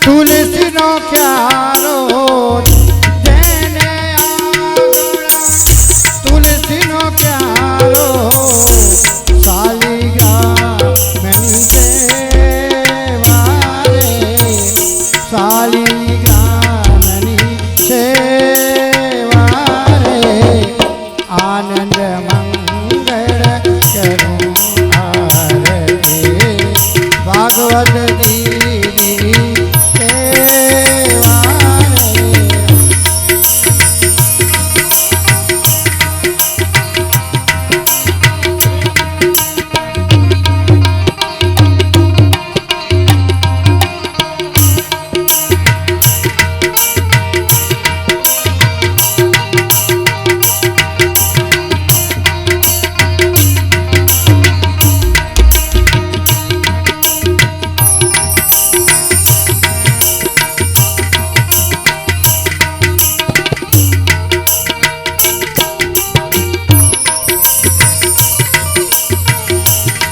तुलसी no क्यारो जेने आंगणा तुलसी no क्यारो शालिग्रामनी सेवा रे शालिग्रामनी सेवा रे आनंद मंगल करूं आरती भागवत दीदी सेवा रे।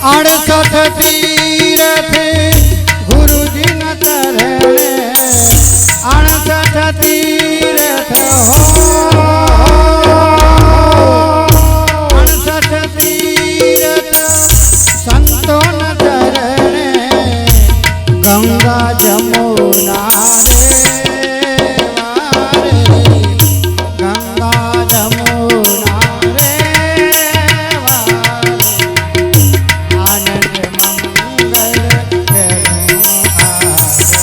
अड़सठ तीरथ गुरु जी न तरणे 68 तीरथ हो 68 तीरथ संतो न तरणे गंगा जमुना रे गंगा जमुना रे आनंद मंगल करूं आरती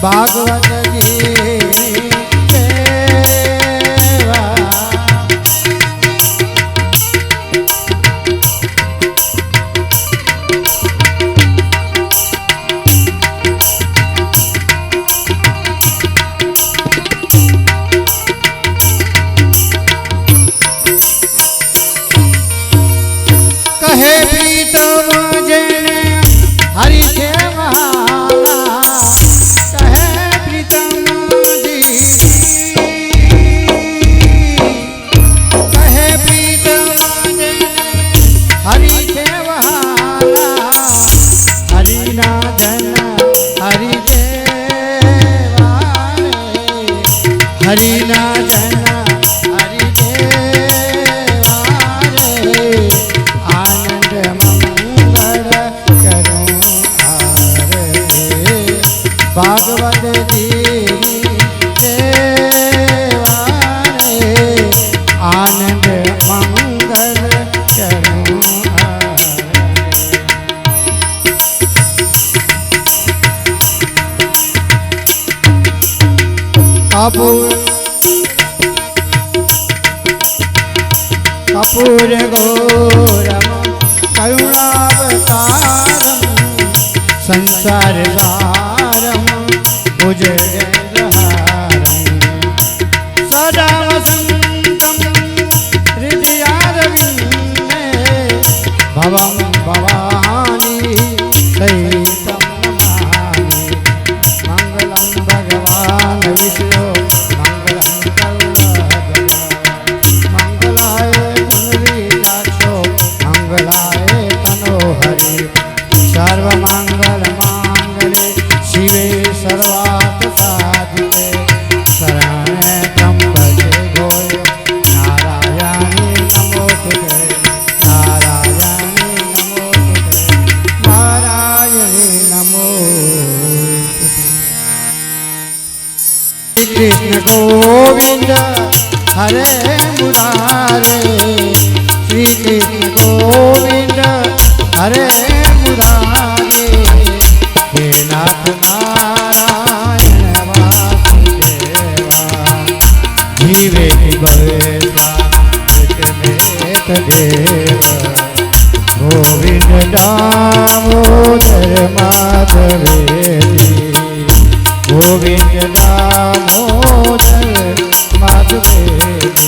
भागवत जी सेवा। कहे प्रीतम जेने हरि सेवाला कहे प्रीतम जी कहे प्रीतम जेने हरि सेवाला हरि नादन हरि देवा रे हरि नादन हरि देवा रे आनंद मंगल करूं आरती भागवत दीनी सेवा रे आनंद मंगल करूं आरती। कपूर घोरम करुणावतारम संसार सारम भुजगहारम सदा वसंतम हृदयारविंदे भवं भवानी सहितं नमामि मंगलम भगवान विष्णु मंगलम करुणावतार मंगलाय पुनरीकाक्षो मंगलाय तनोहरि सर्वमंगल मांगल्ये शिवे सर्वार्थ साधिके शरण्ये त्र्यंबके गौरी नारायणी नमोस्तुते नारायणी नमोस्तुते नारायणी नमोस्तुते। श्री कृष्ण गोविंद हरे मुरारे श्री कृष्ण गोविंद हरे मुरारे हे नाथ नारायण वासुदेवा जीवे भवेवा देव गोविंद दामोदर माधवेति गोविंद दामोदर माधवेति।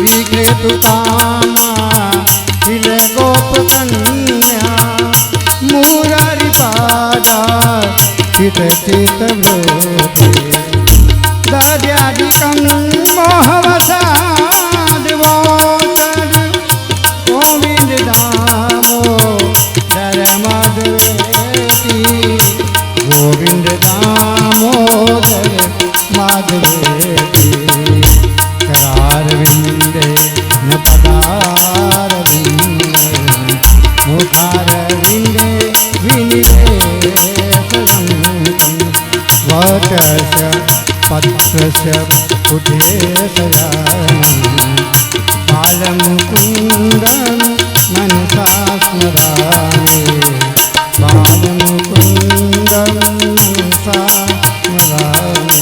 विघ्नेश्वर सुतामा तिल गोप कन्या मुरारी पादा चित चित वृत्ति दर्यादिकं मोहवसाद वोचर गोविंद दामोदर माधवेति गोविंद दामोदर माधवेति करारविंदे न पदारविंदे मुखारविंदे विनिवेशनं वटस्य पत्रस्य पुटेशयानं बालमुकुन्दं मनसा स्मरामि बालमुकुन्दं मनसा स्मरामि।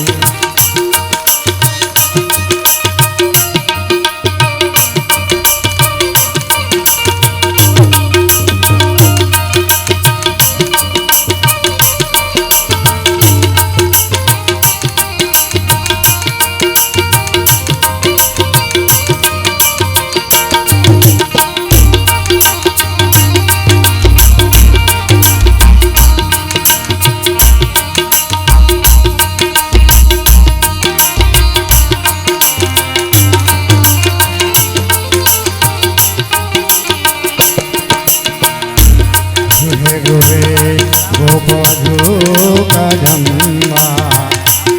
गोपधूकजम्बा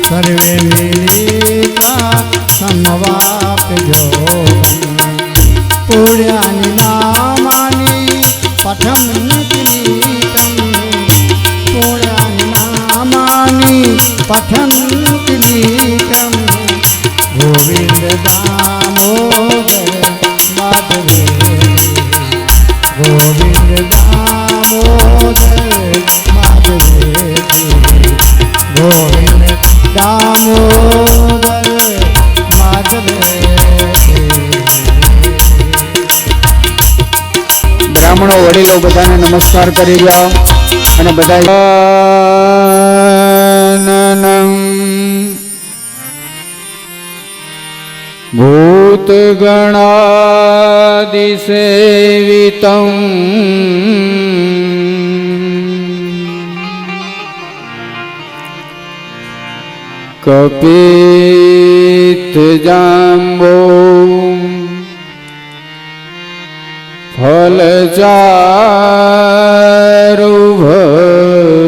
सर्वे मिलित्वा समवाप्यो पुण्यानि नामानि पठन्ति नित्यं पुण्यानि नामानि पठन्ति नित्यं गोविन्द दामोदर माधवेति गोविन्द दामोदर माधवेति गोविंद दामोदर माधवेति। ब्राह्मणों वडीलो बधाने नमस्कार करी जाओ અને બધા भूतगणादिसेवितं कपित्थजाम्बो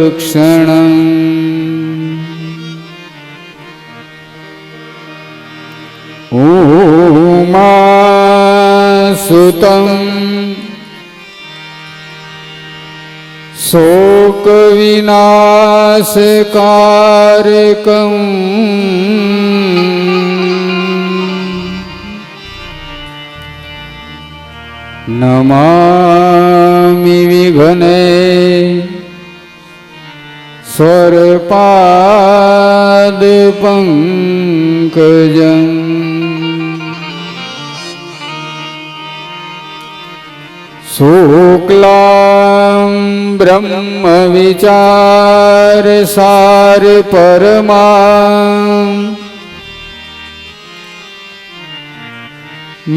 फलचारुभक्षणम् उमासुतं शोकविनाशकारकम् नमामि विघ्ने स्वरपादपङ्कजम् शुक्लां ब्रह्मविचारसार परमां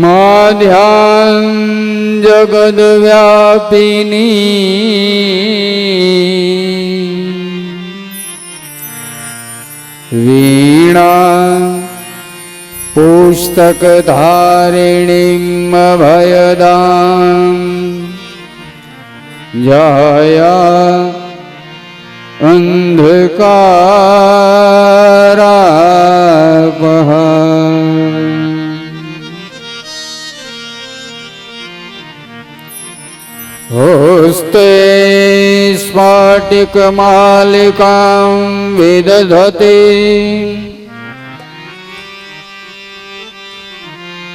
माध्यां जगद्व्यापिनी वीणा पुस्तकधारिणीम् अभयदां जया अंधकारापहा हस्ते स्फाटिकमालिकां विदधति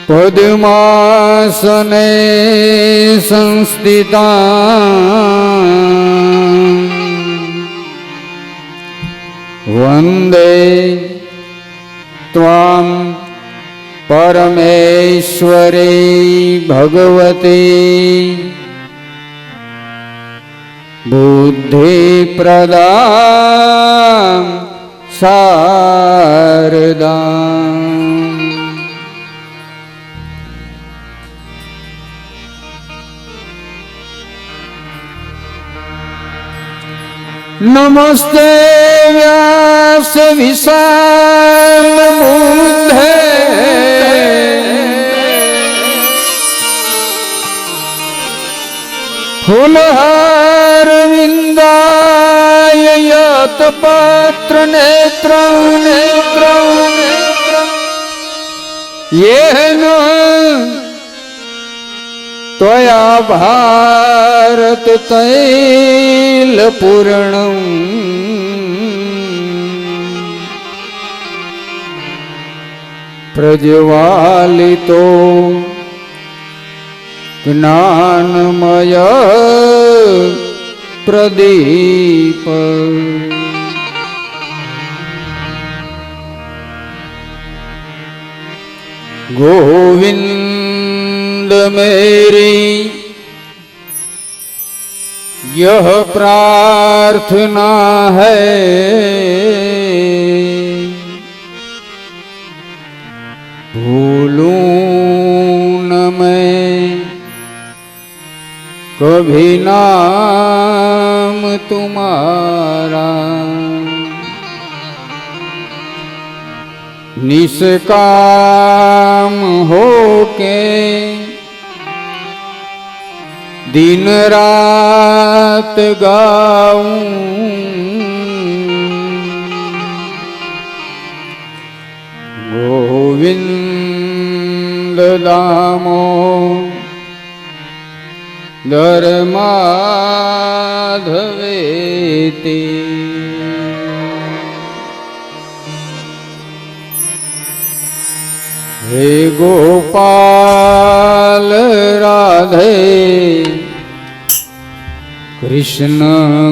पद्मासने संस्थिता वन्दे त्वां परमेश्वरी भगवती बुद्धिप्रदां शारदाम्। नमस्ते व्यास विशाल बुद्धे फूलहार विंदाय यत पत्र नेत्र नेत्र येन त्वया भारत तैल पूर्णं प्रज्वालितो ज्ञानमय प्रदीप गोविंद मेरी यह प्रार्थना है, भूलूं न मैं कभी नाम तुम्हारा, निष्काम होके दिन रात गाऊं, गोविंद दामोदर माधवेति। हे गोपाल राधे कृष्ण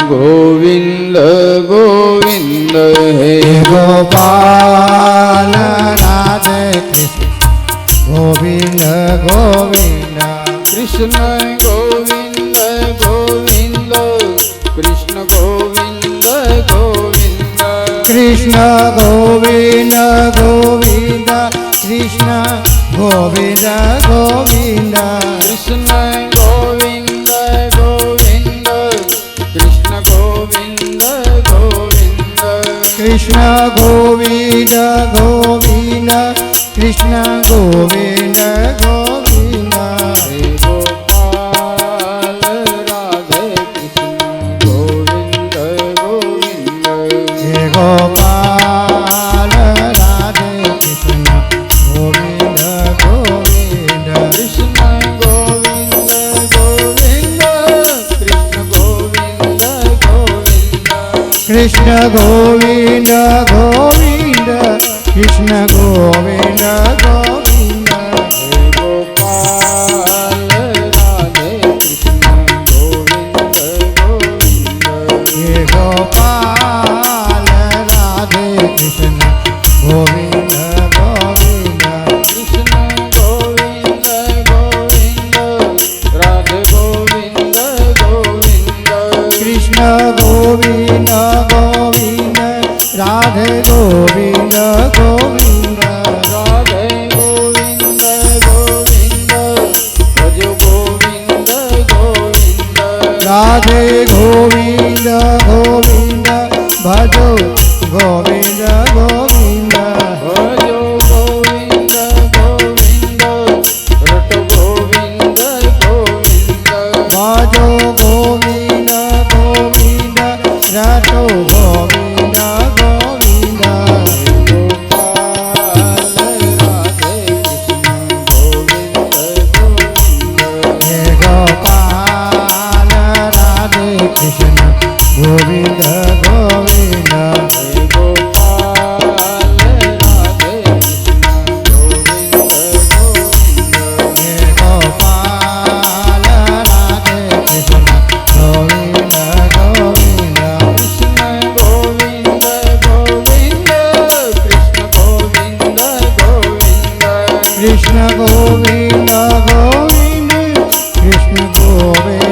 गोविंद गोविंद, हे गोपाल राधे कृष्ण गोविंद गोविंद, कृष्ण गोविंद गोविंद, कृष्ण गोविंद गोविंद, कृष्ण गोविंद गोविंद, कृष्ण गोविंद गोविंद, कृष्ण गोविंद गोविंद, कृष्ण गोविंद गोविंद, कृष्ण गोविंद गोविंद, कृष्ण गोविंद गोविंद, हे गोपाल राधे कृष्ण गोविंद गोविंद, हे गोपाल राधे कृष्ण गोविंद गोविंद, कृष्ण गोविंद गोविंद, कृष्ण गोविंद गोविंद, कृष्ण गोविंद गोविंद, कृष्ण गोविंद गोविंद, हे गोपाल राधे कृष्ण गोविंद गोविंद, हे गोपाल राधे कृष्ण गोविंद गोविंद, कृष्ण गोविंद गोविंद, राधे गोविंद गोविंद, कृष्ण गोविंद गोविंद, राधे गोविंद गोविंद, राधे गोविंद गोविंद, भज गोविंद गोविंद, राधे गोविंद गोविंद, भजो गोविंद गोविंद, भजो गोविंद गोविंद, रट गोविंद गोविंद, भजो गोविंद गोविंद, रटो गोविंद गोविंद, गोपाल राधे कृष्ण गोविंद गोविंद, हे गोपाल राधे कृष्ण गोविंद गोविंद, हे गोपाल राधे कृष्ण गोविंद गोविंद, कृष्ण गोविंद गोविंद, कृष्ण गोविंद गोविंद, कृष्ण गोविंद गोविंद, कृष्ण गोविंद